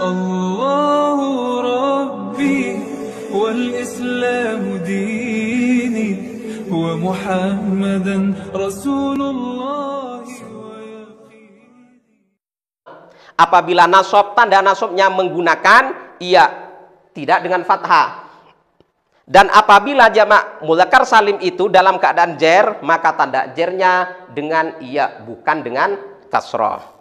الله ربي والإسلام ديني ومحمدا رسول الله. Apabila nasab, tanda nasabnya menggunakan iya, tidak dengan fathah. Dan apabila jamak mudzakkar salim itu dalam keadaan jer, maka tanda jernya dengan iya, bukan dengan kasrah.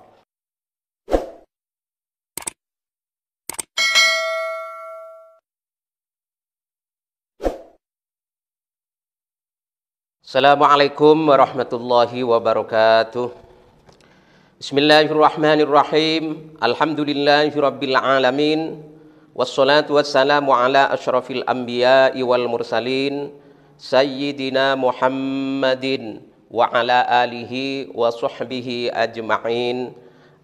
Assalamualaikum warahmatullahi wabarakatuh. Bismillahirrahmanirrahim. Alhamdulillahirabbil alamin. Wassalatu wassalamu ala asyrafil anbiya'i wal mursalin sayyidina Muhammadin wa ala alihi wa sahbihi ajma'in.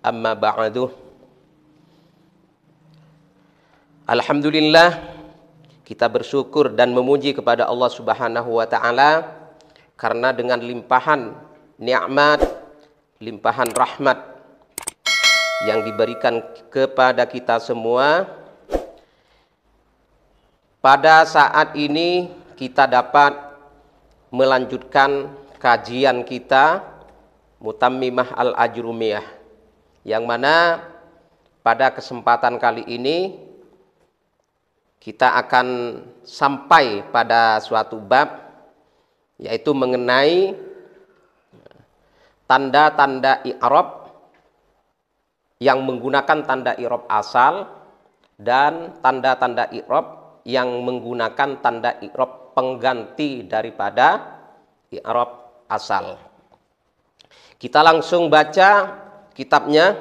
Amma ba'du. Alhamdulillah, kita bersyukur dan memuji kepada Allah Subhanahu wa taala karena dengan limpahan nikmat, limpahan rahmat yang diberikan kepada kita semua, pada saat ini kita dapat melanjutkan kajian kita Mutammimah Al-Ajrumiyah, yang mana pada kesempatan kali ini kita akan sampai pada suatu bab, yaitu mengenai tanda-tanda i'rab yang menggunakan tanda i'rab asal dan tanda-tanda i'rab yang menggunakan tanda i'rab pengganti daripada i'rab asal. Kita langsung baca kitabnya.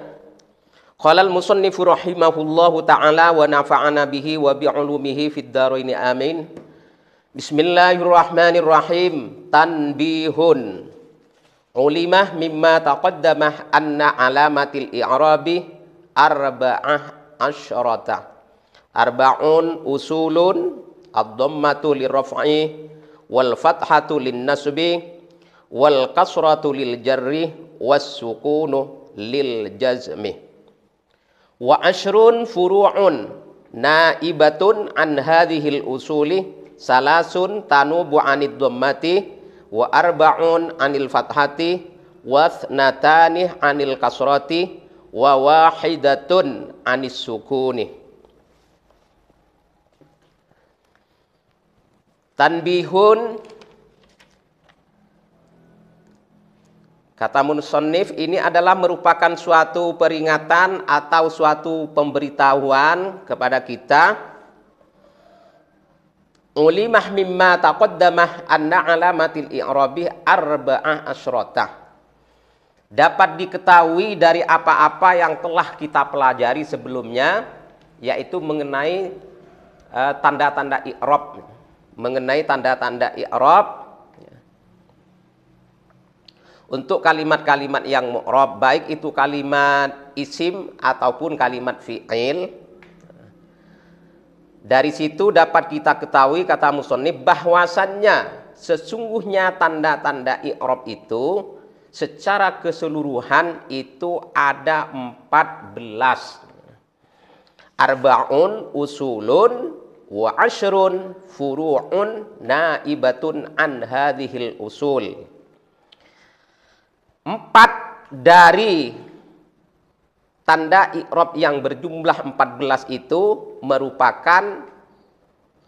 Qala al-musannifu rahimahullahu ta'ala wa nafa'ana bihi wa bi'ulumihi fid dharaini amin. Bismillahirrahmanirrahim. Tanbihun. Ulimah mimma taqaddamah anna alamatil i'rabi arba'ah asyrata. Arba'un usulun ad-dhammatu lirraf'i wal fathatu lin-nasbi wal kasratu lil jarri was sukunu lil jazmi. Wa asyrun furu'un naibatun an hadhil usuli salasun tanubu anid dhammati wa arba'un anil fathati wa thnatani anil kasrati wa wahidatun anis sukuni. Tanbihun, kata musannif, ini adalah merupakan suatu peringatan atau suatu pemberitahuan kepada kita. Ulimah mimma taqaddamah anna alamatil i'rabi arba'ah asyrata. Dapat diketahui dari apa-apa yang telah kita pelajari sebelumnya, yaitu mengenai tanda-tanda i'rab, mengenai tanda-tanda i'rab untuk kalimat-kalimat yang mu'rab, baik itu kalimat isim ataupun kalimat fi'il. Dari situ dapat kita ketahui, kata musannif, bahwasannya sesungguhnya tanda-tanda i'rab itu secara keseluruhan itu ada 14. Arba'un usulun wa asyrun furu'un naibatun an hadhil usul. 4 dari tanda i'rab yang berjumlah 14 itu merupakan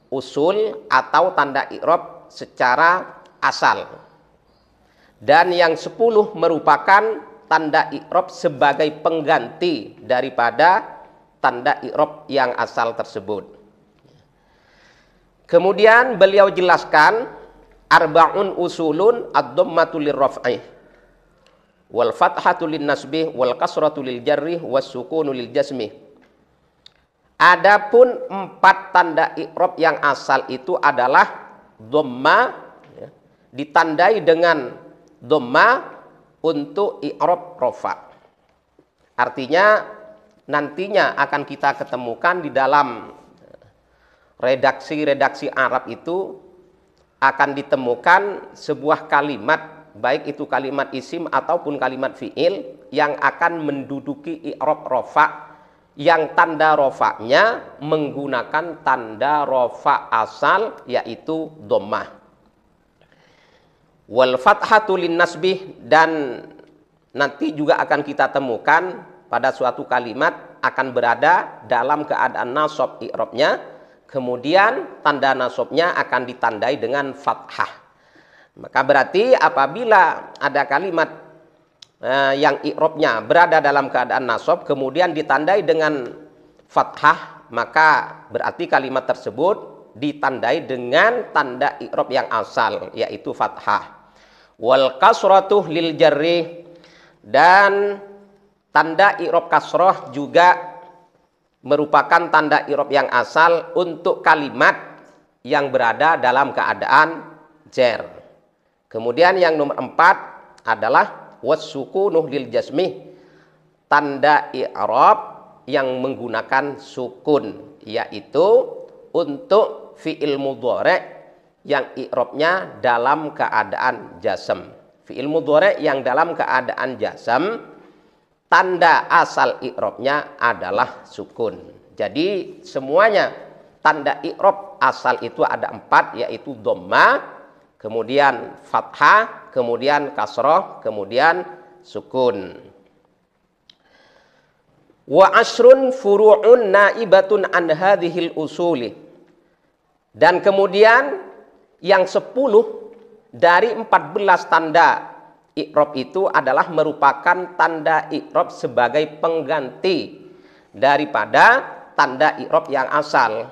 usul atau tanda i'rab secara asal. Dan yang 10 merupakan tanda i'rab sebagai pengganti daripada tanda i'rab yang asal tersebut. Kemudian beliau jelaskan arba'un usulun ad-dhammatu lirraf'i wal fathatu lin nasbi wal kasratu lil jarri was sukunu lil jazmi. Adapun 4 tanda i'rab yang asal itu adalah dhamma, ya, ditandai dengan dhamma untuk i'rab rafa. Artinya nantinya akan kita ketemukan di dalam redaksi-redaksi Arab itu akan ditemukan sebuah kalimat, baik itu kalimat isim ataupun kalimat fi'il, yang akan menduduki i'rab rafa yang tanda rofa'nya menggunakan tanda rofa' asal yaitu dhammah. Wal fathatu lin nasbih, dan nanti juga akan kita temukan pada suatu kalimat akan berada dalam keadaan nasab i'rabnya, kemudian tanda nasabnya akan ditandai dengan fathah. Maka berarti apabila ada kalimat yang i'rabnya berada dalam keadaan nasab kemudian ditandai dengan fathah, maka berarti kalimat tersebut ditandai dengan tanda i'rab yang asal yaitu fathah. Wal kasratu lil jarri, dan tanda i'rab kasrah juga merupakan tanda i'rab yang asal untuk kalimat yang berada dalam keadaan jar. Kemudian yang nomor 4 adalah wasukunuh lil jasmi, tanda i'rab yang menggunakan sukun, yaitu untuk fi'il mudhari' yang i'rabnya dalam keadaan jazm. Fi'il mudhari' yang dalam keadaan jazm, tanda asal i'rabnya adalah sukun. Jadi semuanya tanda i'rab asal itu ada 4, yaitu dhammah, kemudian fathah, kemudian kasroh, kemudian sukun. Wa asrun furu'un naibatun an hadhil usuli, dan kemudian yang 10 dari 14 tanda i'rab itu adalah merupakan tanda i'rab sebagai pengganti daripada tanda i'rab yang asal.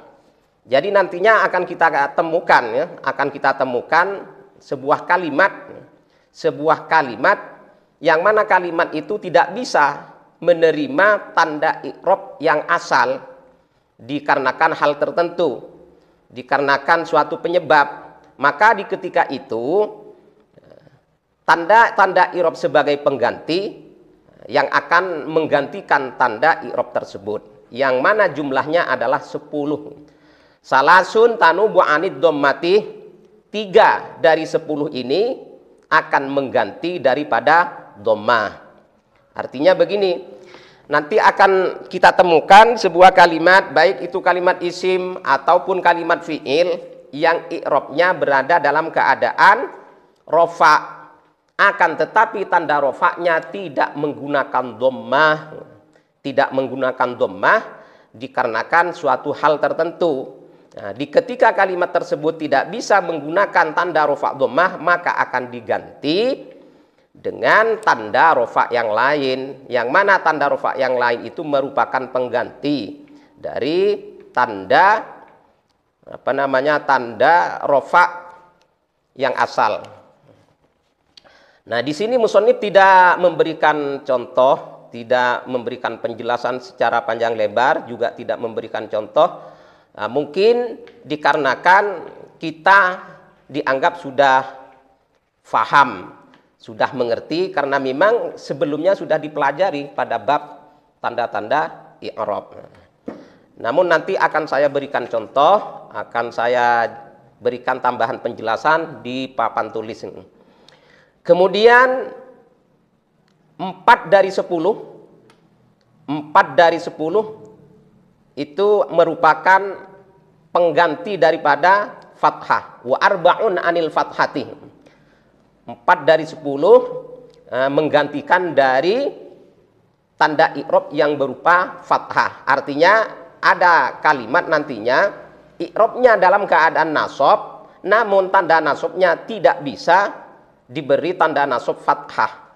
Jadi nantinya akan kita temukan ya, akan kita temukan sebuah kalimat yang mana kalimat itu tidak bisa menerima tanda i'rab yang asal dikarenakan hal tertentu, dikarenakan suatu penyebab. Maka di ketika itu tanda i'rab sebagai pengganti yang akan menggantikan tanda i'rab tersebut, yang mana jumlahnya adalah 10. Salasun tanubu anid dhammati, 3 dari 10 ini akan mengganti daripada dhammah. Artinya begini, nanti akan kita temukan sebuah kalimat, baik itu kalimat isim ataupun kalimat fi'il yang i'rabnya berada dalam keadaan rofa', akan tetapi tanda rofa'nya tidak menggunakan dhammah, dikarenakan suatu hal tertentu. Nah, di ketika kalimat tersebut tidak bisa menggunakan tanda rofa' dhammah, maka akan diganti dengan tanda rofa' yang lain, yang mana tanda rofa' yang lain itu merupakan pengganti dari tanda tanda rofa' yang asal. Nah, di sini musannif tidak memberikan contoh, tidak memberikan penjelasan secara panjang lebar, juga tidak memberikan contoh. Nah, mungkin dikarenakan kita dianggap sudah faham, sudah mengerti, karena memang sebelumnya sudah dipelajari pada bab tanda-tanda i'rab. Namun nanti akan saya berikan contoh, akan saya berikan tambahan penjelasan di papan tulis ini. Kemudian 4 dari 10 itu merupakan pengganti daripada fathah. Wa arba'un anil fathati, 4 dari 10 menggantikan dari tanda i'rab yang berupa fathah. Artinya ada kalimat nantinya i'rabnya dalam keadaan nasab, namun tanda nasabnya tidak bisa diberi tanda nasab fathah.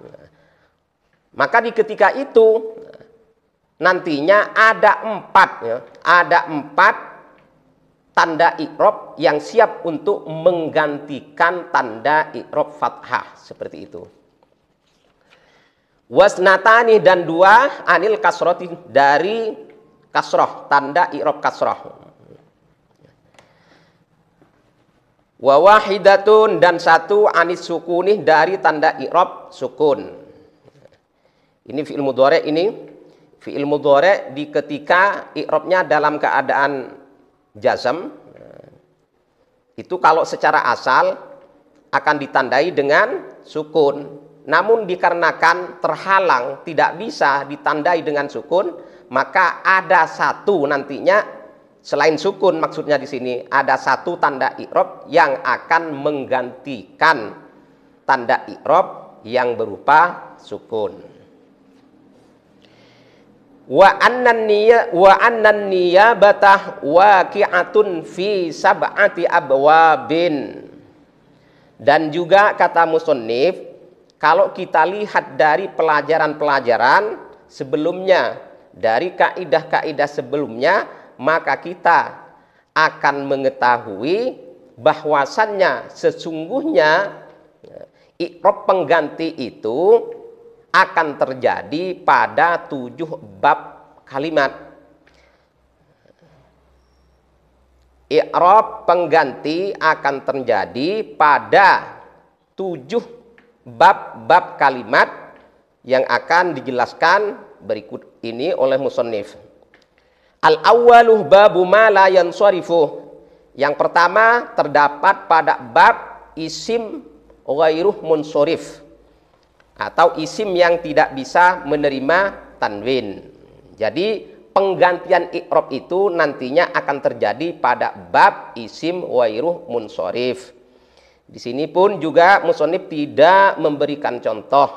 Maka di ketika itu nantinya ada 4 tanda i'rab yang siap untuk menggantikan tanda i'rab fathah, seperti itu. Wasnatani, dan 2 anil kasroti, dari kasroh, tanda i'rab kasroh. Wa wahidatun, dan 1 anis sukunih, dari tanda i'rab sukun. Ini fi'il mudhari', fi'il mudhari' di ketika i'rabnya dalam keadaan jazm, itu kalau secara asal akan ditandai dengan sukun. Namun dikarenakan terhalang tidak bisa ditandai dengan sukun, maka ada satu nantinya selain sukun, maksudnya di sini ada satu tanda i'rab yang akan menggantikan tanda i'rab yang berupa sukun. Wa annan niyabatah waqi'atun fi sab'ati abwabin. Dan juga kata musannif, kalau kita lihat dari pelajaran-pelajaran sebelumnya, dari kaidah-kaidah sebelumnya, maka kita akan mengetahui bahwasannya sesungguhnya i'rab pengganti itu akan terjadi pada 7 bab kalimat. I'rab pengganti akan terjadi pada 7 bab-bab kalimat yang akan dijelaskan berikut ini oleh musannif. Al-awwaluh babu ma la yansarifu. Yang pertama terdapat pada bab isim ghairuh munsharif atau isim yang tidak bisa menerima tanwin. Jadi penggantian i'rab itu nantinya akan terjadi pada bab isim ghairuh munsharif. Di sini pun juga musannif tidak memberikan contoh.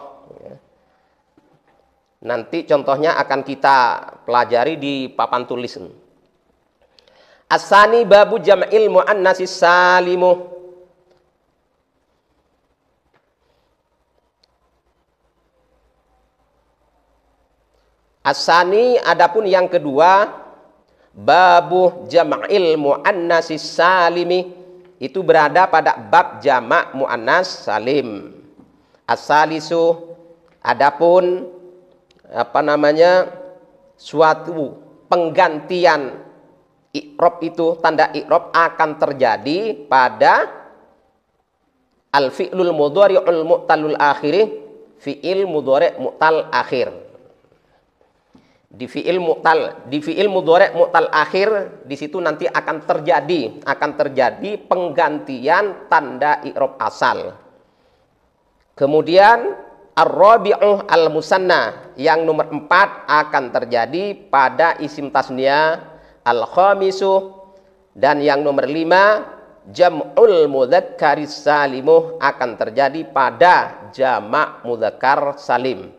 Nanti contohnya akan kita pelajari di papan tulis. As-sani babu jam'il muannatsis salimu. As-sani adapun yang kedua, babu jam'il muannatsis salimi, itu berada pada bab jamak muannas salim. As-salisu adapun suatu penggantian i'rab itu, tanda i'rab akan terjadi pada al-fi'lul mudhari'ul mu'talul akhiri, fi'il mudhari' mu'tal akhir. Di fi'il mudhari' mu'tal akhir, di situ nanti akan terjadi penggantian tanda i'rab asal. Kemudian ar-rabi'uh al-musanna, yang nomor 4 akan terjadi pada isim tasniyah al-khamisu, dan yang nomor 5 jam'ul mudzakkari salimuh akan terjadi pada jamak mudzakkar salim.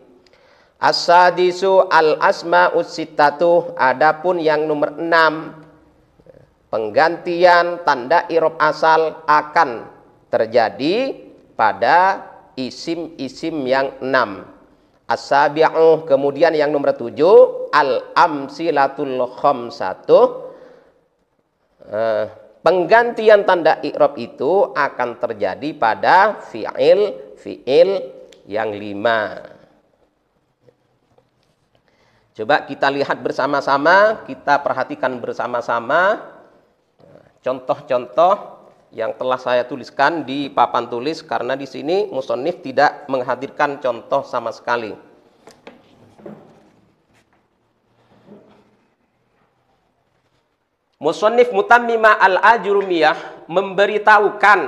As-sadisu al-asma'us sittatu, adapun yang nomor 6 penggantian tanda i'rab asal akan terjadi pada isim-isim yang 6. As-sabi'u, kemudian yang nomor 7 al-amsilatul khamsatu, penggantian tanda i'rab itu akan terjadi pada fi'il yang 5. Coba kita lihat bersama-sama, kita perhatikan bersama-sama contoh-contoh yang telah saya tuliskan di papan tulis, karena di sini musannif tidak menghadirkan contoh sama sekali. Musannif Mutammimah al-Ajurumiyah memberitahukan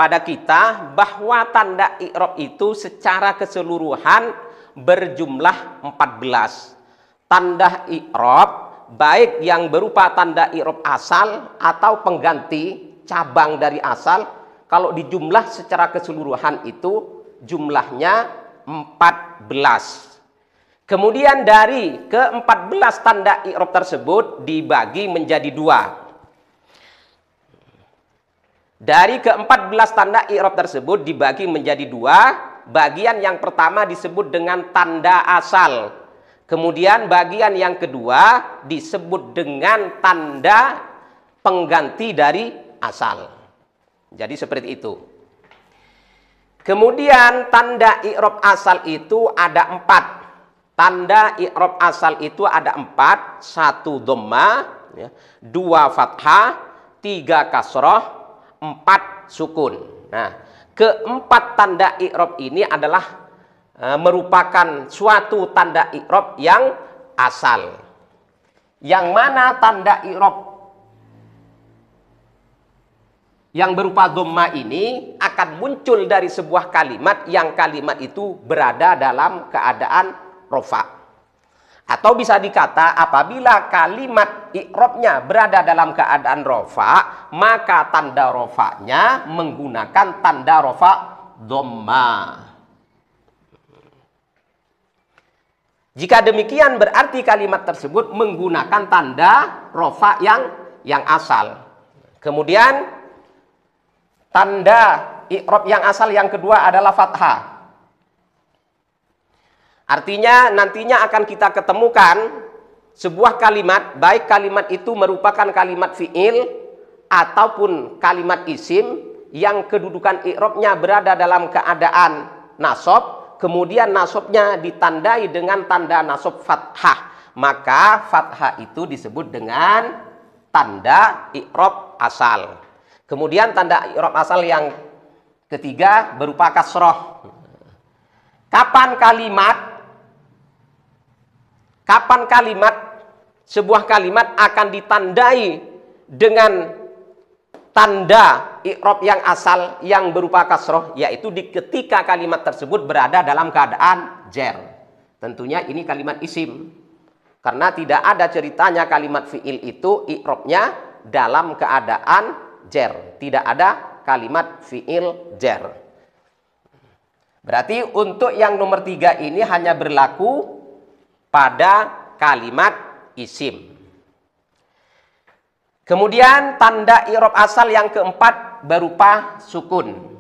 pada kita bahwa tanda i'rab itu secara keseluruhan berjumlah 14. Tanda i'rab baik yang berupa tanda i'rab asal atau pengganti cabang dari asal, kalau dijumlah secara keseluruhan itu jumlahnya 14. Kemudian dari ke-14 tanda i'rab tersebut dibagi menjadi 2. Dari ke-14 tanda i'rab tersebut dibagi menjadi 2. Bagian yang pertama disebut dengan tanda asal. Kemudian bagian yang kedua disebut dengan tanda pengganti dari asal. Jadi seperti itu. Kemudian tanda i'rab asal itu ada 4. Tanda i'rab asal itu ada 4. 1 dhammah, 2 fathah, 3 kasrah, 4 sukun. Nah, keempat tanda i'rab ini adalah merupakan suatu tanda i'rab yang asal. Yang mana tanda i'rab yang berupa dhamma ini akan muncul dari sebuah kalimat yang kalimat itu berada dalam keadaan rofa. Atau bisa dikata apabila kalimat i'robnya berada dalam keadaan rofa, maka tanda rofanya menggunakan tanda rofa dhamma. Jika demikian berarti kalimat tersebut menggunakan tanda rofa yang asal. Kemudian tanda i'rob yang asal yang kedua adalah fathah. Artinya nantinya akan kita ketemukan sebuah kalimat, baik kalimat itu merupakan kalimat fi'il ataupun kalimat isim yang kedudukan i'robnya berada dalam keadaan nasab, kemudian nasabnya ditandai dengan tanda nasab fathah. Maka fathah itu disebut dengan tanda i'rob asal. Kemudian tanda i'rob asal yang ketiga berupa kasroh. Kapan sebuah kalimat akan ditandai dengan tanda i'rob yang asal yang berupa kasroh, yaitu ketika kalimat tersebut berada dalam keadaan jar. Tentunya ini kalimat isim, karena tidak ada ceritanya kalimat fi'il itu i'robnya dalam keadaan jar. Tidak ada kalimat fi'il jar. Berarti untuk yang nomor 3 ini hanya berlaku pada kalimat isim. Kemudian tanda i'rob asal yang keempat berupa sukun.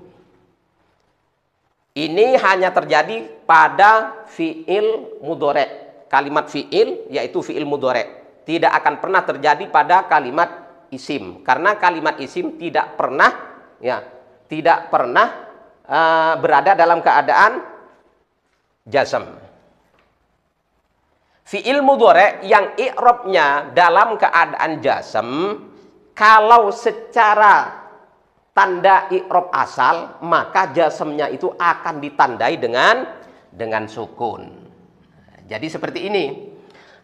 Ini hanya terjadi pada fi'il mudhari'. Kalimat fi'il yaitu fi'il mudhari'. Tidak akan pernah terjadi pada kalimat isim, karena kalimat isim tidak pernah berada dalam keadaan jazm. Fi'il mudhari' yang i'robnya dalam keadaan jazm, kalau secara tanda i'rob asal, maka jazmnya itu akan ditandai dengan sukun. Jadi seperti ini.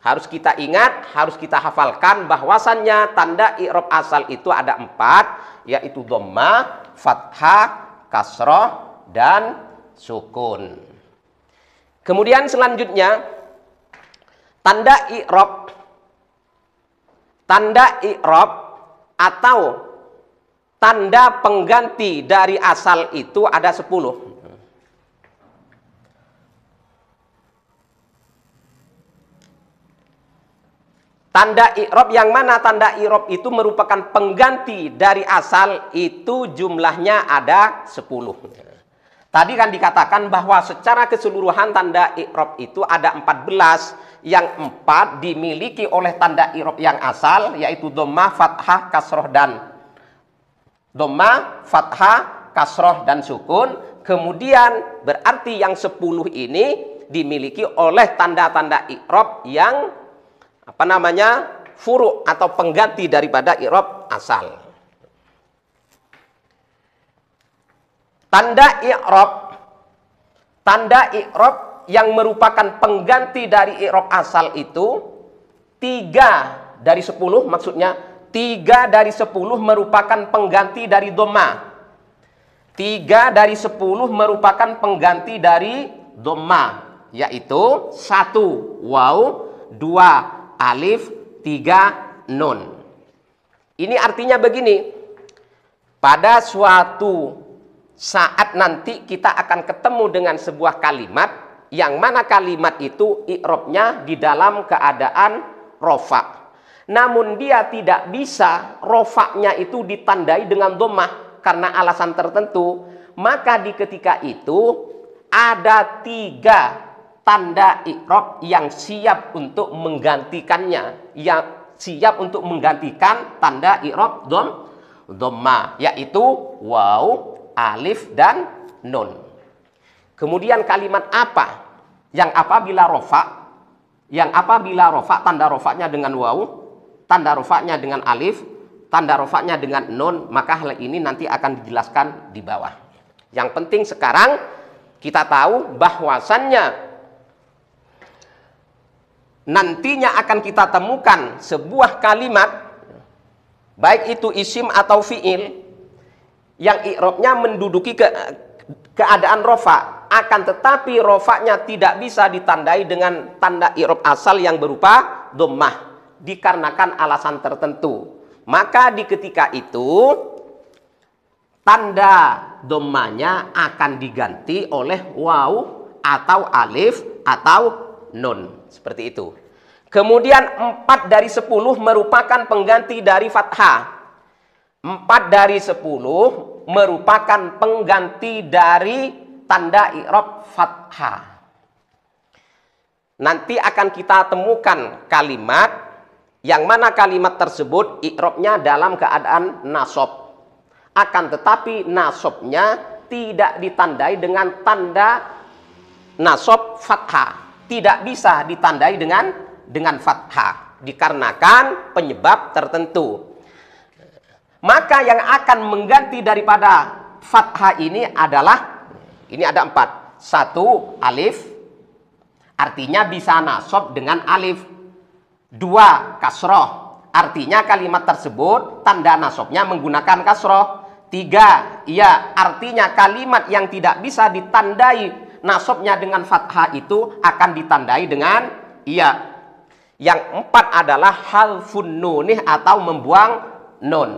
Harus kita ingat, harus kita hafalkan bahwasannya tanda i'rob asal itu ada 4, yaitu dhamma, fathah, kasroh, dan sukun. Kemudian selanjutnya tanda i'rob atau tanda pengganti dari asal itu ada 10. Tanda i'rob yang mana tanda i'rob itu merupakan pengganti dari asal itu jumlahnya ada 10. Tadi kan dikatakan bahwa secara keseluruhan tanda i'rob itu ada 14. Yang 4 dimiliki oleh tanda i'rob yang asal, yaitu dhamma, fathah, kasroh dan sukun. Kemudian berarti yang 10 ini dimiliki oleh tanda-tanda i'rob yang furu' atau pengganti daripada i'rob asal. Tanda i'rob yang merupakan pengganti dari i'rob asal itu 3 dari 10, maksudnya 3 dari 10 merupakan pengganti dari dhamma. 3 dari 10 merupakan pengganti dari dhamma, yaitu 1 waw, 2 alif, 3 nun. Ini artinya begini, pada suatu saat nanti kita akan ketemu dengan sebuah kalimat yang mana kalimat itu i'robnya di dalam keadaan rofa. Namun dia tidak bisa rofanya itu ditandai dengan dhammah karena alasan tertentu. Maka di ketika itu ada 3 tanda i'rob yang siap untuk menggantikannya, yang siap untuk menggantikan tanda i'rob dhammah, yaitu waw, alif, dan nun. Kemudian kalimat apa yang apabila rofa, tanda rofanya dengan waw, tanda rofanya dengan alif, tanda rofanya dengan nun, maka hal ini nanti akan dijelaskan di bawah. Yang penting sekarang kita tahu bahwasannya nantinya akan kita temukan sebuah kalimat, baik itu isim atau fi'il, yang i'robnya menduduki keadaan rofa Akan tetapi rofaknya tidak bisa ditandai dengan tanda i'rab asal yang berupa dhammah dikarenakan alasan tertentu. Maka di ketika itu tanda dhammahnya akan diganti oleh waw atau alif atau nun. Seperti itu. Kemudian 4 dari 10 merupakan pengganti dari fathah. 4 dari 10 merupakan pengganti dari tanda i'rab fathah. Nanti akan kita temukan kalimat yang mana kalimat tersebut i'rabnya dalam keadaan nasab. Akan tetapi nasabnya tidak ditandai dengan tanda nasab fathah. Tidak bisa ditandai dengan fathah dikarenakan penyebab tertentu. Maka yang akan mengganti daripada fathah ini adalah ini ada 4. 1 alif, artinya bisa nasab dengan alif. 2 kasroh, artinya kalimat tersebut tanda nasabnya menggunakan kasroh. 3 ya, artinya kalimat yang tidak bisa ditandai nasabnya dengan fathah itu akan ditandai dengan iya. Yang 4 adalah halfun nunih atau membuang nun.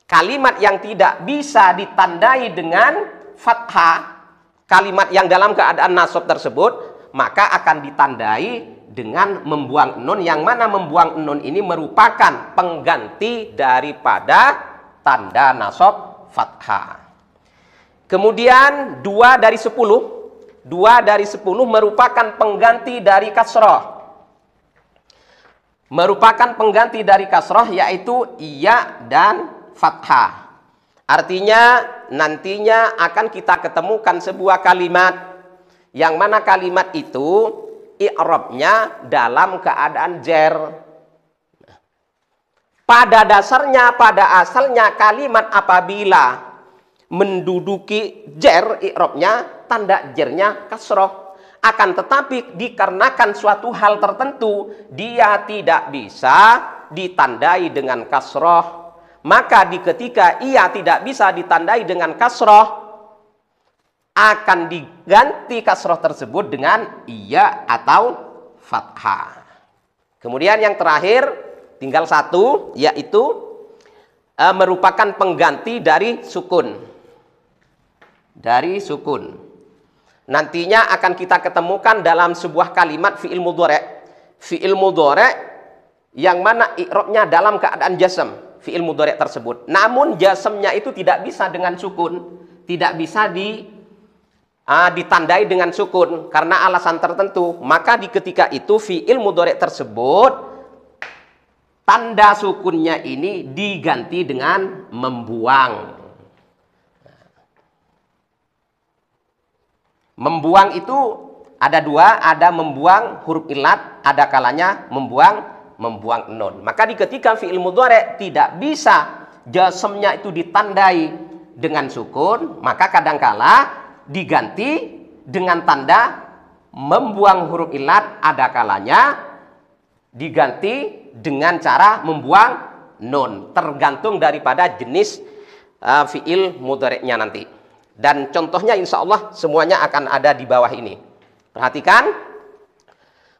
Kalimat yang tidak bisa ditandai dengan fathah, kalimat yang dalam keadaan nasab tersebut, maka akan ditandai dengan membuang nun, yang mana membuang nun ini merupakan pengganti daripada tanda nasab fathah. Kemudian 2 dari 10 merupakan pengganti dari kasroh. Merupakan pengganti dari kasroh, yaitu iya dan fathah. Artinya nantinya akan kita ketemukan sebuah kalimat yang mana kalimat itu i'rabnya dalam keadaan jer. Pada dasarnya, pada asalnya kalimat apabila menduduki jer, i'rabnya tanda jernya kasroh. Akan tetapi dikarenakan suatu hal tertentu dia tidak bisa ditandai dengan kasroh. Maka di ketika ia tidak bisa ditandai dengan kasroh, akan diganti kasroh tersebut dengan iya atau fathah. Kemudian yang terakhir tinggal 1, yaitu merupakan pengganti dari sukun. Dari sukun. Nantinya akan kita ketemukan dalam sebuah kalimat fi'il mudhari'. Fi'il mudhari' yang mana i'rabnya dalam keadaan jazm. Fi'il mudhari' tersebut. Namun jazmnya itu tidak bisa dengan sukun, tidak bisa ditandai dengan sukun karena alasan tertentu. Maka di ketika itu fi'il mudhari' tersebut tanda sukunnya ini diganti dengan membuang. Membuang itu ada 2, ada membuang huruf ilat, ada kalanya membuang nun. Maka di ketika fi'il mudhari' tidak bisa jazmnya itu ditandai dengan sukun, maka kadangkala diganti dengan tanda membuang huruf ilat, ada kalanya diganti dengan cara membuang nun, tergantung daripada jenis fi'il mudhari'nya nanti. Dan contohnya insya Allah semuanya akan ada di bawah ini. Perhatikan.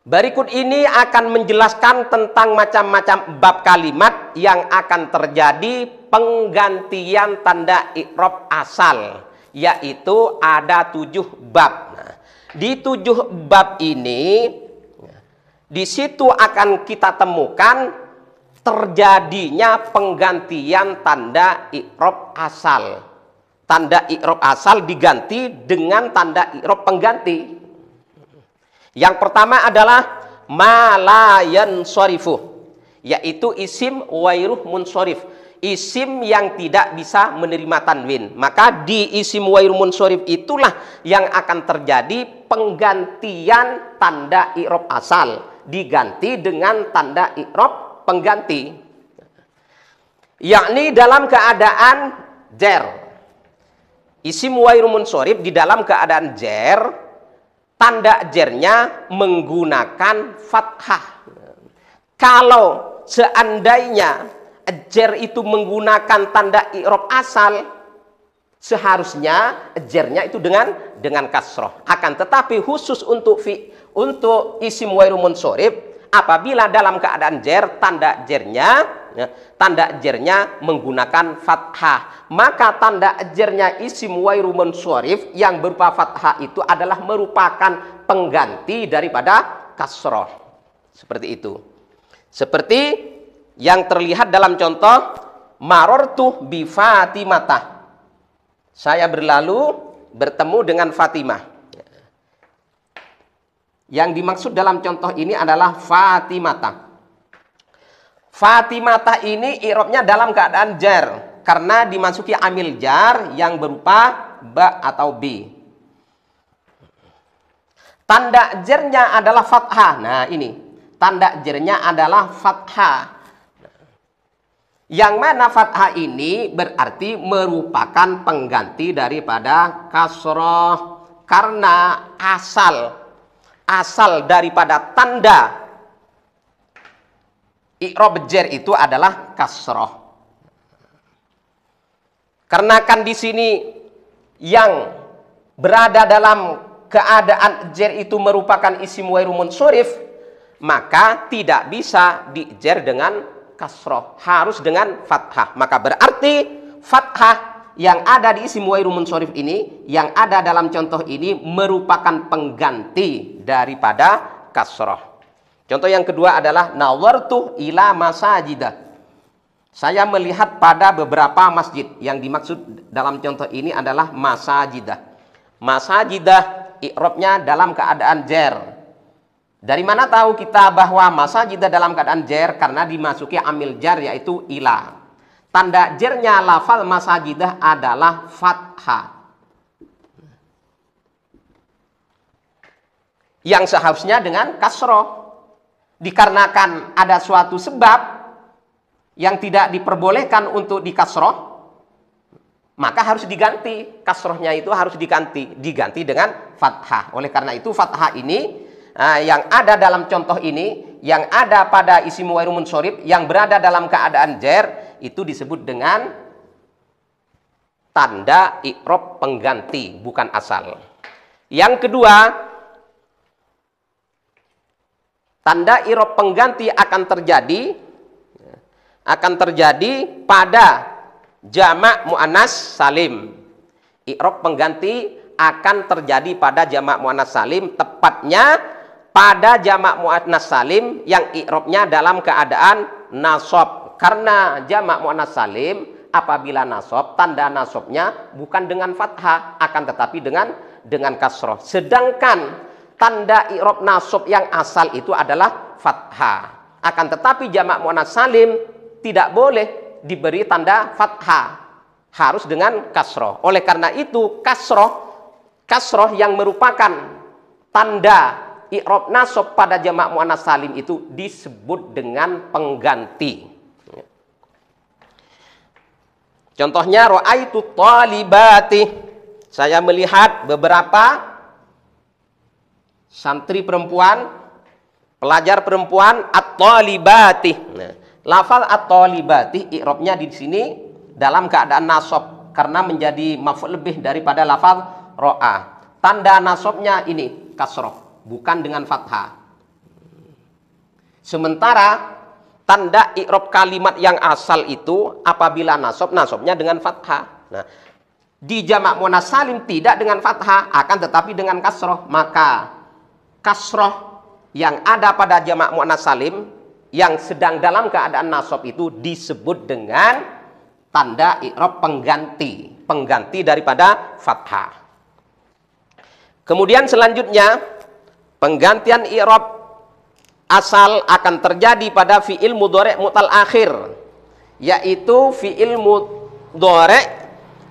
Berikut ini akan menjelaskan tentang macam-macam bab kalimat yang akan terjadi penggantian tanda i'rab asal, yaitu ada 7 bab. Nah, di 7 bab ini, di situ akan kita temukan terjadinya penggantian tanda i'rab asal. Tanda i'rab asal diganti dengan tanda i'rab pengganti. Yang pertama adalah ma la yansarifu, yaitu isim wairuh munsharif, isim yang tidak bisa menerima tanwin. Maka di isim wairuh munsharif itulah yang akan terjadi penggantian tanda i'rab asal diganti dengan tanda i'rab pengganti, yakni dalam keadaan jer. Isim wairuh munsharif di dalam keadaan jer, tanda jernya menggunakan fathah. Kalau seandainya jer itu menggunakan tanda i'rab asal, Seharusnya jernya itu dengan kasroh. Akan tetapi khusus untuk isim ghairu munsharif, apabila dalam keadaan jer, tanda jernya menggunakan fathah. Maka tanda jernya isim ghairu munsharif yang berupa fathah itu adalah merupakan pengganti daripada kasroh. Seperti itu. Seperti yang terlihat dalam contoh marortu bi Fatimata. Saya bertemu dengan Fatimah. Yang dimaksud dalam contoh ini adalah Fatimata. Fatimata ini i'rabnya dalam keadaan jar karena dimasuki amil jar yang berupa ba atau bi. Tanda jernya adalah fathah. Nah, ini tanda jernya adalah fathah. Yang mana fathah ini berarti merupakan pengganti daripada kasroh. Karena asal daripada tanda i'rab jer itu adalah kasroh. Karena kan di sini yang berada dalam keadaan jer itu merupakan isim ghairu munsharif, maka tidak bisa dijer dengan kasroh, harus dengan fathah. Maka berarti fathah yang ada di isim ghairu munsharif ini, yang ada dalam contoh ini merupakan pengganti daripada kasroh. Contoh yang kedua adalah nawartu ila masajidah. Saya melihat pada beberapa masjid. Yang dimaksud dalam contoh ini adalah masajidah. Masajidah i'rabnya dalam keadaan jer. Dari mana tahu kita bahwa masajidah dalam keadaan jer? Karena dimasuki amil jar yaitu ila. Tanda jernya lafal masajidah adalah fathah. Yang seharusnya dengan kasroh. Dikarenakan ada suatu sebab yang tidak diperbolehkan untuk dikasroh, maka harus diganti. Kasrohnya itu harus diganti dengan fathah. Oleh karena itu fathah ini yang ada dalam contoh ini, yang ada pada isim ghairu munsharif yang berada dalam keadaan jer, itu disebut dengan tanda i'rab pengganti, bukan asal. Yang kedua, tanda i'rab pengganti akan terjadi pada jamak muannas salim. I'rab pengganti akan terjadi pada jamak muannas salim, tepatnya pada jamak muannas salim yang i'rabnya dalam keadaan nasab. Karena jamak muannas salim apabila nasab, tanda nasabnya bukan dengan fathah, akan tetapi dengan kasroh. Sedangkan tanda i'rab nasab yang asal itu adalah fathah. Akan tetapi jamak muannas salim tidak boleh diberi tanda fathah, harus dengan kasroh. Oleh karena itu kasroh yang merupakan tanda i'rab nasab pada jamak muannas salim itu disebut dengan pengganti. Contohnya ra'aitu talibati. Saya melihat beberapa santri perempuan, pelajar perempuan at-talibati. Nah, lafal at-talibati i'rabnya di sini dalam keadaan nasab karena menjadi maf'ul lebih daripada lafal ra'a. Tanda nasabnya ini kasroh, bukan dengan fathah. Sementara tanda i'rab kalimat yang asal itu apabila nasabnya dengan fathah. Nah, di jamak muannas salim tidak dengan fathah, akan tetapi dengan kasroh. Maka kasroh yang ada pada jamak muannas salim yang sedang dalam keadaan nasab itu disebut dengan tanda i'rab pengganti daripada fathah. Kemudian selanjutnya, penggantian i'rab asal akan terjadi pada fi'il mudhari' mu'tal akhir, yaitu fi'il mudhari'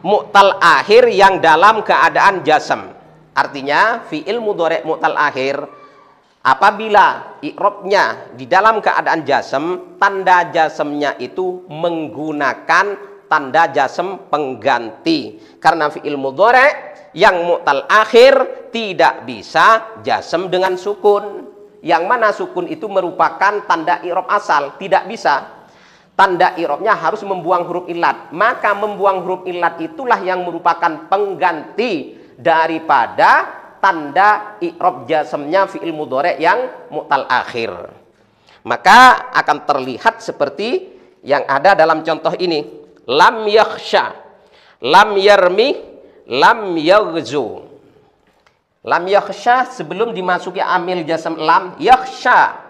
mu'tal akhir yang dalam keadaan jazm. Artinya fi'il mudhari' mu'tal akhir apabila i'rabnya di dalam keadaan jazm, tanda jazmnya itu menggunakan tanda jazm pengganti. Karena fi'il mudhari' yang mu'tal akhir tidak bisa jazm dengan sukun. Yang mana sukun itu merupakan tanda i'rab asal, tidak bisa. tanda i'rabnya harus membuang huruf illat. Maka membuang huruf illat itulah yang merupakan pengganti daripada tanda i'rab jazmnya fi'il mudhari' yang mu'tal akhir. Maka akan terlihat seperti yang ada dalam contoh ini. Lam yakhsha, lam yarmi, lam yaghzu. Lam yakhsha sebelum dimasuki amil jazm lam, yakhsha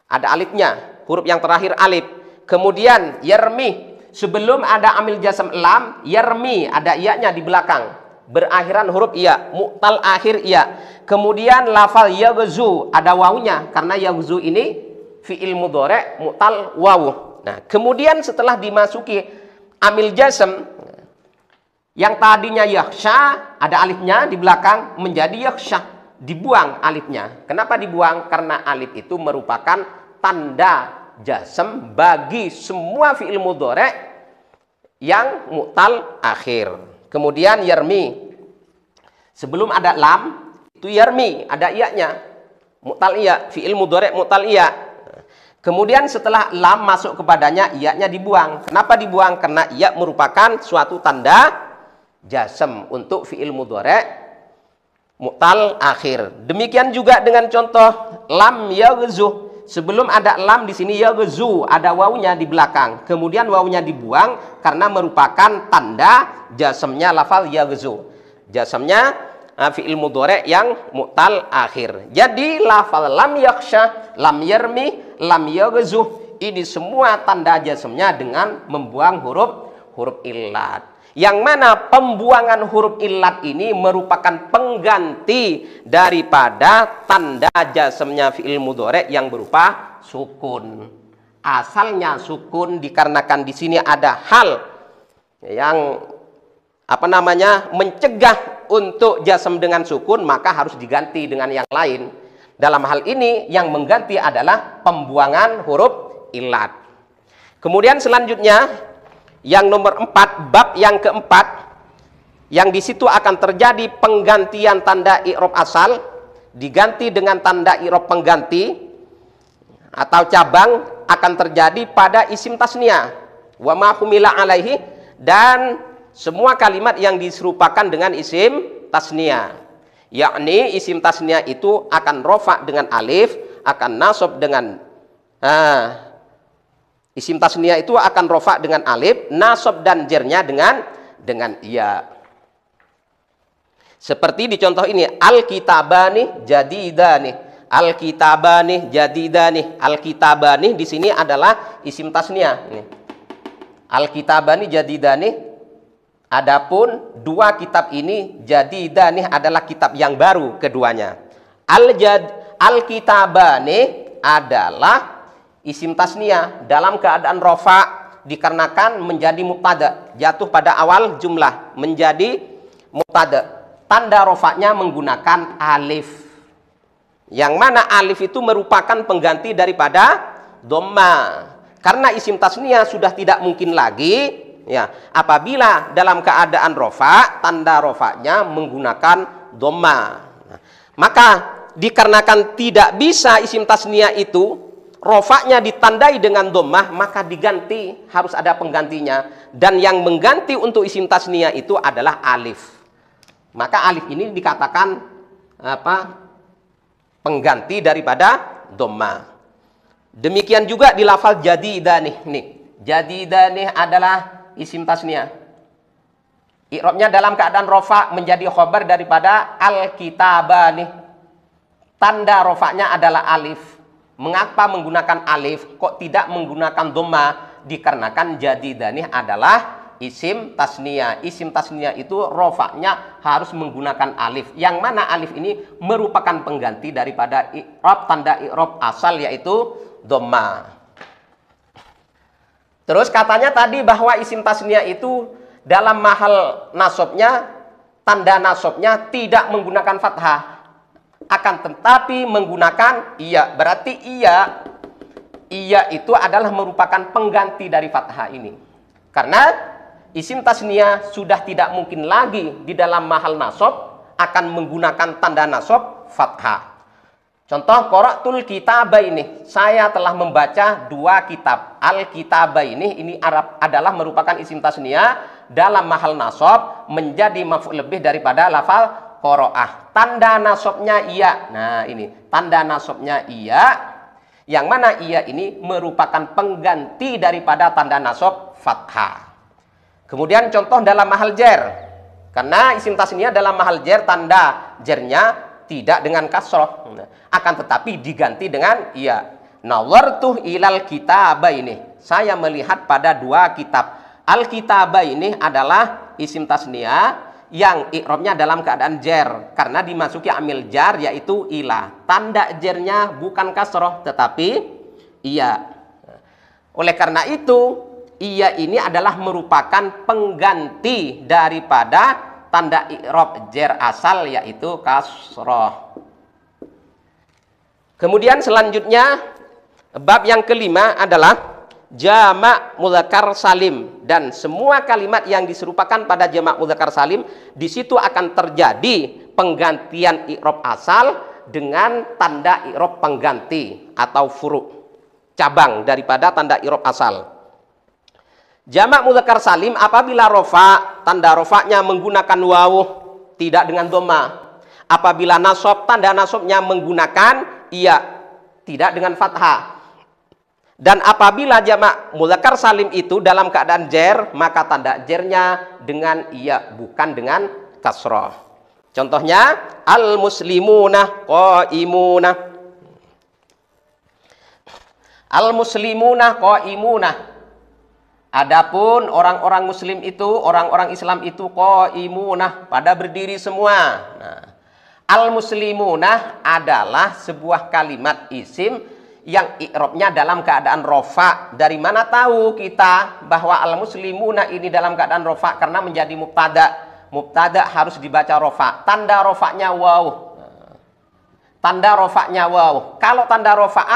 ada alifnya, huruf yang terakhir alif. Kemudian yarmi sebelum ada amil jazm lam, yarmi ada iya-nya di belakang, berakhiran huruf iya, mu'tal akhir iya. Kemudian lafal yaghzu ada wawunya karena yaghzu ini fi'il mudhari' mu'tal wawu. Nah, kemudian setelah dimasuki amil jazm yang tadinya yakhsha ada alifnya di belakang menjadi yakhsha, dibuang alifnya. Kenapa dibuang? Karena alif itu merupakan tanda jazm bagi semua fi'il mudhari' yang mu'tal akhir. Kemudian yarmi sebelum ada lam itu yarmi ada iya-nya, mu'tal iya, fi'il mudhari' mu'tal iya. Kemudian setelah lam masuk kepadanya iya-nya dibuang. Kenapa dibuang? Karena iya merupakan suatu tanda jazm untuk fi'il mudhari' mu'tal akhir. Demikian juga dengan contoh lam yaghzu. Sebelum ada lam di sini yaghzu ada wawunya di belakang. Kemudian wawunya dibuang karena merupakan tanda jazmnya lafal yaghzu. Jazmnya fi'il mudhari' yang mu'tal akhir. Jadi lafal lam yakhsha, lam yarmi, lam yaghzu ini semua tanda jazmnya dengan membuang huruf illat. Yang mana pembuangan huruf illat ini merupakan pengganti daripada tanda jazmnya fi'il mudhari' yang berupa sukun. Asalnya sukun dikarenakan di sini ada hal yang mencegah untuk jazm dengan sukun, maka harus diganti dengan yang lain. Dalam hal ini yang mengganti adalah pembuangan huruf illat. Kemudian selanjutnya yang nomor 4, bab yang keempat, yang di situ akan terjadi penggantian tanda i'rab asal diganti dengan tanda i'rab pengganti atau cabang akan terjadi pada isim tasniyah wa ma humila alaihi dan semua kalimat yang diserupakan dengan isim tasniyah. Yakni isim tasniyah itu akan rofa dengan alif, akan nasab dengan isim tasniyah itu akan rofa dengan alif, nasab dan jernya dengan iya. Seperti di contoh ini, al-kitabani jadidani. Al-kitabani jadidani. Al-kitabani di sini adalah isim tasniyah. Al-kitabani jadidani. Adapun dua kitab ini jadidani adalah kitab yang baru keduanya. Al-kitabani adalah isim tasniyah dalam keadaan rofa dikarenakan menjadi mubtada, jatuh pada awal jumlah menjadi mubtada. Tanda rofanya menggunakan alif. Yang mana alif itu merupakan pengganti daripada dhamma. Karena isim tasniyah sudah tidak mungkin lagi ya apabila dalam keadaan rofa tanda rofanya menggunakan dhamma. Maka dikarenakan tidak bisa isim tasniyah itu rofaknya ditandai dengan dhammah, maka diganti, harus ada penggantinya. Dan yang mengganti untuk isim tasniyah itu adalah alif. Maka alif ini dikatakan pengganti daripada dhammah. Demikian juga di lafal jadidanih nih. Jadidanih adalah isim tasniyah. I'rabnya dalam keadaan rofa menjadi khobar daripada al-kitabani. Tanda rofaknya adalah alif. Mengapa menggunakan alif kok tidak menggunakan dhammah? Dikarenakan jadidani adalah isim tasniyah. Isim tasniyah itu rofaknya harus menggunakan alif. Yang mana alif ini merupakan pengganti daripada i'rab, tanda i'rab asal yaitu dhammah. Terus katanya tadi bahwa isim tasniyah itu dalam mahal nasabnya, tanda nasabnya tidak menggunakan fathah. Akan tetapi menggunakan iya. Berarti iya itu adalah merupakan pengganti dari fathah ini. Karena isim tasniyah sudah tidak mungkin lagi di dalam mahal nasab akan menggunakan tanda nasab fathah. Contoh qara'tul kitabaini, saya telah membaca 2 kitab. Al-kitabaini ini adalah merupakan isim tasniyah dalam mahal nasab menjadi maf'ul lebih daripada lafal qara'ah. Tanda nasabnya iya. Nah, ini tanda nasabnya iya. Yang mana iya ini merupakan pengganti daripada tanda nasab fathah. Kemudian contoh dalam mahal jar. Karena isim tasniyah dalam mahal jar tanda jarnya tidak dengan kasroh, akan tetapi diganti dengan iya. Nawartuh ilal kitabaini, saya melihat pada 2 kitab. Al kitabaini adalah isim tasniyah yang i'rabnya dalam keadaan jar karena dimasuki amil jar yaitu ila. Tanda jarnya bukan kasroh tetapi iya. Oleh karena itu iya ini adalah merupakan pengganti daripada tanda i'rab jar asal yaitu kasroh. Kemudian selanjutnya bab yang kelima adalah jamak mudzakkar salim, dan semua kalimat yang diserupakan pada jamak mudzakkar salim di situ akan terjadi penggantian i'rab asal dengan tanda i'rab pengganti atau furu' cabang daripada tanda i'rab asal. Jamak mudzakkar salim apabila rofa, tanda rofanya menggunakan waw, tidak dengan dhamma. Apabila nasab, tanda nasabnya menggunakan iya, tidak dengan fathah. Dan apabila jamak mudzakkar salim itu dalam keadaan jar, maka tanda jarnya dengan iya, bukan dengan kasroh. Contohnya al-muslimuna qaimuna. Al-muslimuna qaimuna. Adapun orang-orang muslim itu, orang-orang Islam itu qaimunah, pada berdiri semua. Nah, al-muslimunah adalah sebuah kalimat isim yang i'rabnya dalam keadaan rofa. Dari mana tahu kita bahwa al-muslimunah ini dalam keadaan rofa? Karena menjadi mubtada. Mubtada harus dibaca rofa. Tanda rofanya waw. Tanda rofanya waw. Kalau tanda rofa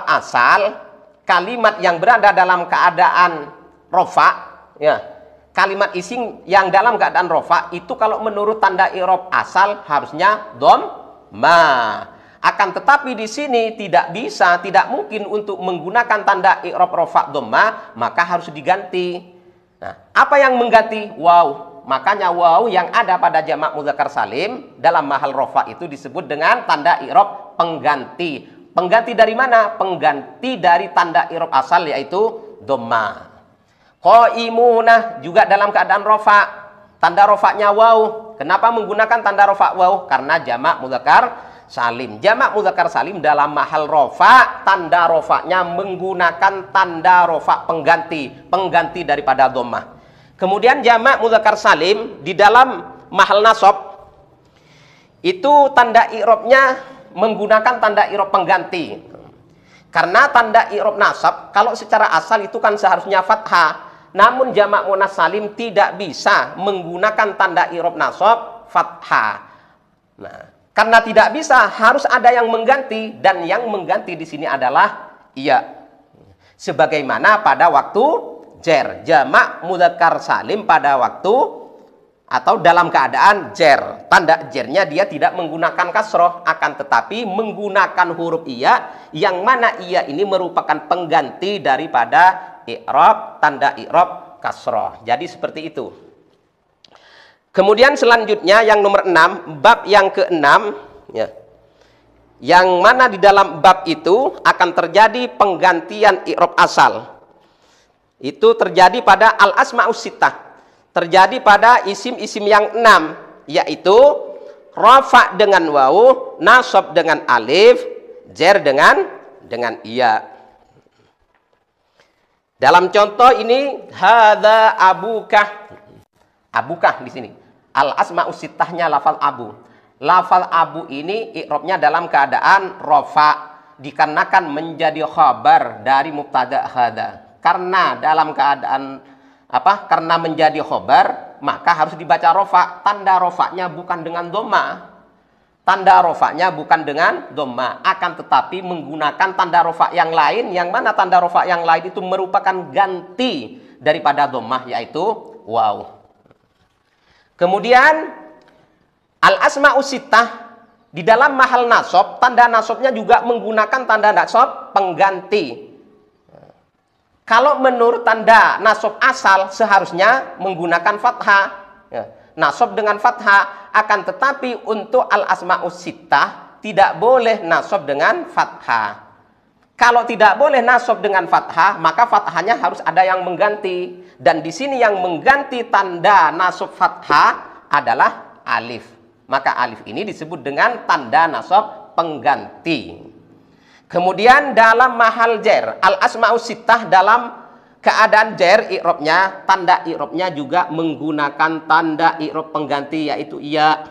asal, kalimat yang berada dalam keadaan rofa, ya, kalimat isim yang dalam keadaan rofa itu kalau menurut tanda i'rab asal harusnya dhamma. Akan tetapi di sini tidak bisa, tidak mungkin untuk menggunakan tanda i'rab rofa dhamma, maka harus diganti. Nah, apa yang mengganti? Waw. Makanya waw yang ada pada jamak mudzakkar salim dalam mahal rofa itu disebut dengan tanda i'rab pengganti. Pengganti dari mana? Pengganti dari tanda i'rab asal yaitu dhamma. Qaimunah juga dalam keadaan rofa. Tanda rofanya waw. Kenapa menggunakan tanda rofa waw? Karena jamak mudzakkar salim. Jamak mudzakkar salim dalam mahal rofa, tanda rofanya menggunakan tanda rofa pengganti. Pengganti daripada dhamma. Kemudian jamak mudzakkar salim di dalam mahal nasab itu tanda i'rabnya menggunakan tanda i'rab pengganti. Karena tanda i'rab nasab kalau secara asal itu kan seharusnya fathah. Namun jamak muannats salim tidak bisa menggunakan tanda i'rab nasab fathah. Nah, karena tidak bisa harus ada yang mengganti, dan yang mengganti di sini adalah iya. Sebagaimana pada waktu jar, jamak mudzakkar salim pada waktu atau dalam keadaan jar, tanda jarnya dia tidak menggunakan kasroh, akan tetapi menggunakan huruf iya, yang mana iya ini merupakan pengganti daripada i'rab, tanda i'rab kasroh. Jadi seperti itu. Kemudian selanjutnya yang nomor 6, bab yang ke-6, ya, yang mana di dalam bab itu akan terjadi penggantian i'rab asal. Itu terjadi pada al-asma'us sittah. Terjadi pada isim-isim yang 6, yaitu rafa dengan waw, nasab dengan alif, jar dengan iya. Dalam contoh ini hadza abukah. Abukah di sini. Al-asma'us sittahnya lafal abu. Lafal abu ini i'rabnya dalam keadaan rafa, dikarenakan menjadi khabar dari mubtada hadza. Karena dalam keadaan karena menjadi khobar, maka harus dibaca rofa. Tanda rofanya bukan dengan dhamma. Tanda rofanya bukan dengan dhamma. Akan tetapi menggunakan tanda rofa yang lain, yang mana tanda rofa yang lain itu merupakan ganti daripada dhammah, yaitu waw. Kemudian al-asma'us sittah Di dalam mahal nasab, tanda nasabnya juga menggunakan tanda nasab pengganti. Kalau menurut tanda nasab asal seharusnya menggunakan fathah. Nasab dengan fathah, akan tetapi untuk al-asma'us sittah tidak boleh nasab dengan fathah. Kalau tidak boleh nasab dengan fathah, maka fathahnya harus ada yang mengganti. Dan di sini yang mengganti tanda nasab fathah adalah alif. Maka alif ini disebut dengan tanda nasab pengganti. Kemudian dalam mahal jar, al-asma'us sittah dalam keadaan jar i'rabnya, tanda i'rabnya juga menggunakan tanda i'rab pengganti, yaitu ya.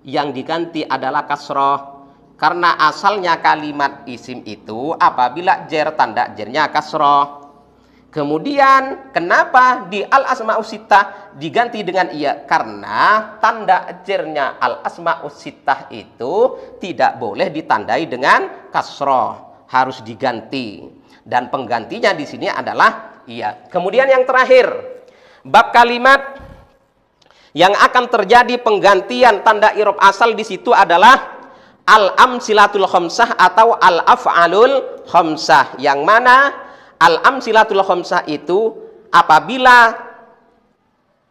Yang diganti adalah kasroh. Karena asalnya kalimat isim itu apabila jar tanda jarnya kasroh. Kemudian kenapa di al-asma'us sittah diganti dengan iya? Karena tanda jarnya al-asma'us sittah itu tidak boleh ditandai dengan kasroh, harus diganti. Dan penggantinya di sini adalah iya. Kemudian yang terakhir, bab kalimat yang akan terjadi penggantian tanda i'rab asal di situ adalah al-amsilatul khamsah atau al-af'alul khamsah. Yang mana al-amsilatul khamsah itu apabila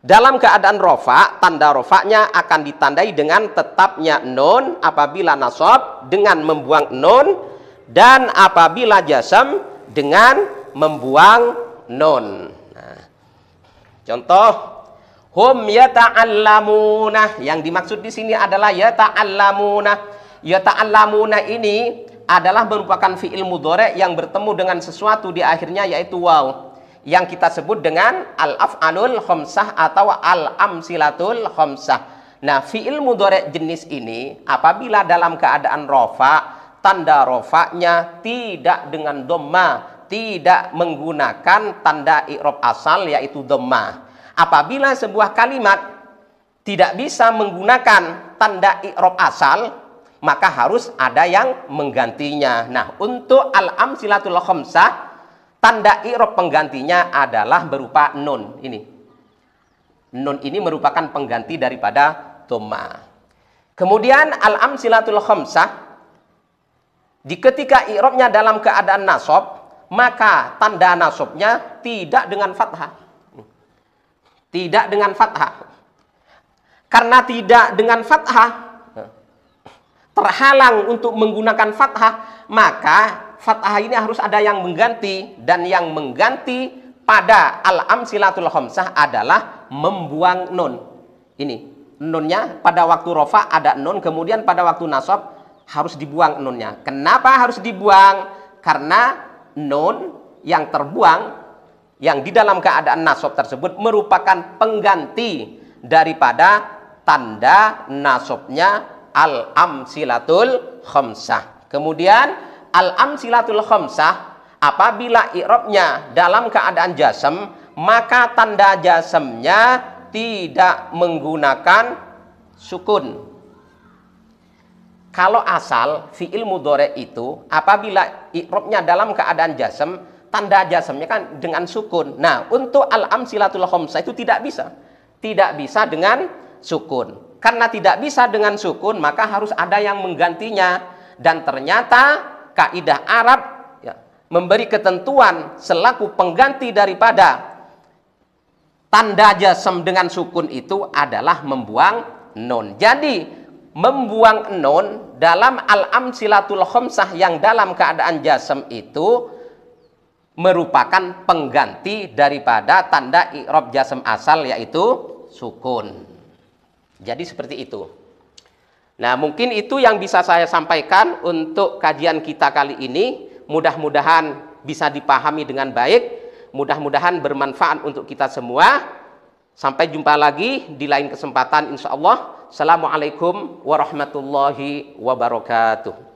dalam keadaan rofa, tanda rofanya akan ditandai dengan tetapnya nun apabila nasab dengan membuang nun, dan apabila jasam dengan membuang nun. Nah, contoh, hum yata'allamuna, yang dimaksud di sini adalah yata'allamuna. Yata'allamuna ini adalah merupakan fi'il mudhari' yang bertemu dengan sesuatu di akhirnya, yaitu waw, yang kita sebut dengan al-af'alul khamsah atau al-amsilatul khamsah. Nah, fi'il mudhari' jenis ini apabila dalam keadaan rofa, tanda rofa'nya tidak dengan dhammah, tidak menggunakan tanda i'rab asal yaitu dhammah. Apabila sebuah kalimat tidak bisa menggunakan tanda i'rab asal, maka harus ada yang menggantinya. Nah, untuk al-amsilatul khamsah, tanda i'rab penggantinya adalah berupa nun. Ini. Nun ini merupakan pengganti daripada dhammah. Kemudian al-amsilatul khamsah, di ketika i'rabnya dalam keadaan nasab, maka tanda nasabnya tidak dengan fathah. Tidak dengan fathah. Karena tidak dengan fathah, terhalang untuk menggunakan fathah, maka fathah ini harus ada yang mengganti, dan yang mengganti pada al-amsilatul khamsah adalah membuang nun. Ini nunnya pada waktu rofa ada nun, kemudian pada waktu nasab harus dibuang nunnya. Kenapa harus dibuang? Karena nun yang terbuang yang di dalam keadaan nasab tersebut merupakan pengganti daripada tanda nasabnya al-amsilatul khamsah. Kemudian al-amsilatul khamsah apabila i'rabnya dalam keadaan jasam, maka tanda jasamnya tidak menggunakan sukun. Kalau asal fi'il mudhari' itu apabila i'rabnya dalam keadaan jasam, tanda jasamnya kan dengan sukun. Nah, untuk al-amsilatul khamsah itu tidak bisa. Tidak bisa dengan sukun. Karena tidak bisa dengan sukun, maka harus ada yang menggantinya. Dan ternyata kaidah Arab ya, memberi ketentuan selaku pengganti daripada tanda jasam dengan sukun itu adalah membuang nun. Jadi membuang nun dalam al-amsilatul khamsah yang dalam keadaan jasam itu merupakan pengganti daripada tanda i'rab jasam asal, yaitu sukun. Jadi seperti itu. Nah, mungkin itu yang bisa saya sampaikan untuk kajian kita kali ini. Mudah-mudahan bisa dipahami dengan baik. Mudah-mudahan bermanfaat untuk kita semua. Sampai jumpa lagi di lain kesempatan insya Allah. Assalamualaikum warahmatullahi wabarakatuh.